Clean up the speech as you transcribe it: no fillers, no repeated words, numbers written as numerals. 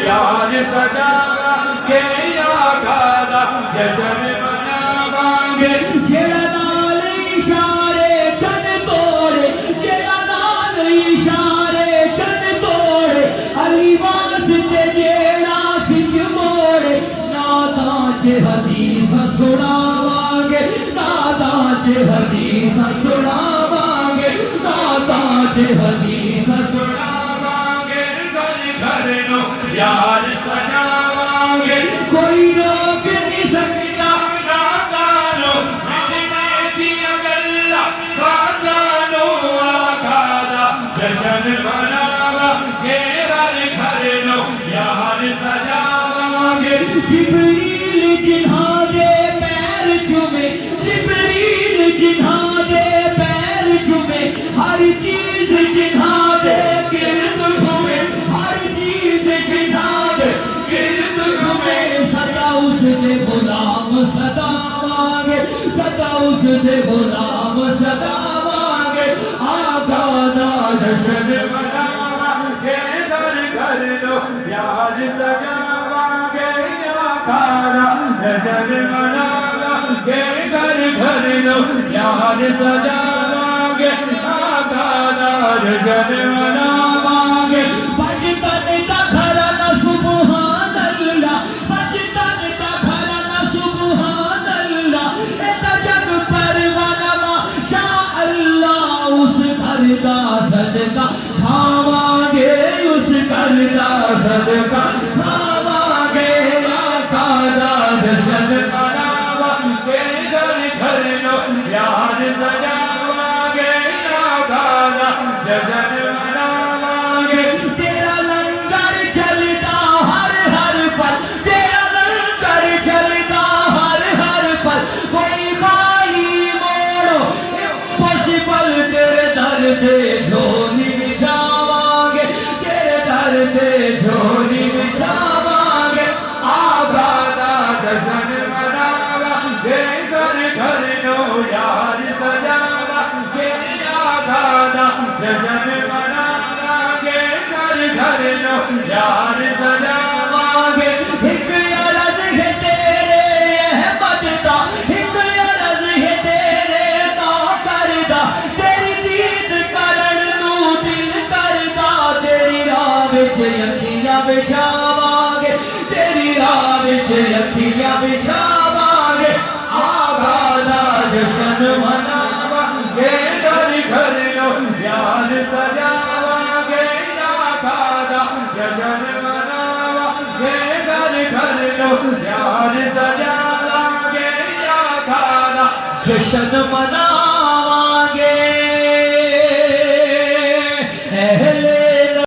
یار سجاواں گے آقا دا جشن مناواں گے جیڑا نال اشارے چن توڑے جیڑا نال اشارے چن توڑے علی واسطے جیڑا سچ موڑے ناداں چ حدیث سناواں گے ناداں چ حدیث سناواں گے ناداں چ حدیث سناواں گے گھر گھر نو یار سجاواں گے کوئی روک نہیں سکتا نادانو مٹنے دیاں گلاں نادانو آقا دا جشن مناواں گے گھر گھر نو یار سجاواں گے جبریل جنہاں دے پیر چومے جبریل جنہاں دے پیر چومے ہر چیز جنہاں دے گرد گھومے ہر چیز جنہاں دے گرد گھومے صدا اس دے غلام صدا مانگے صدا اس دے غلام صدا مانگے آقا دا جشن مناواں گے گھر گھر نو یار سجاواں گے آقا دا جشن مناواں گے گھر گھر نو یار سجاواں گے آقا دا جشن مناواں گے بجتن دا گھرانا سبحان اللہ بجتن دا گھرانا سبحان اللہ ایتا جگ پروانہ ماشاء اللہ اس گھر دا صدقہ کھاواں گے اس گھر دا صدقہ کھاواں گے آقا دا جشن مناواں گے گھر گھر نو یار سجاواں گے آقا دا جشن مناواں گے تیرا لنگر چلتا ہر ہر پل تیرا لنگر چلتا ہر ہر پل کوئی خالی موڑو امپوسیبل تیرے در دے جھولی بچھاواں گے تیرے در دے جھولی بچھاواں گے آقا دا جشن مناواں گے گھر گھر نو یار سجاواں گے آقا دا جشن مناواں گے گھر گھر نو یار سجاواں گے ایک عرض ہے تیرے احمد دا ایک عرض ہے تیرے نا کردہ تیری دید کرن نو دل کردہ تیری راہ وچ اکھیاں بچھاواں گے تیری راہ وچ اکھیاں بچھاواں گے آقا دا جشن مناواں گے گھر گھر نو یار سجاواں گے آقا دا جشن مناواں گے گھر گھر نو یار سجاواں گے آقا دا جشن مناواں گے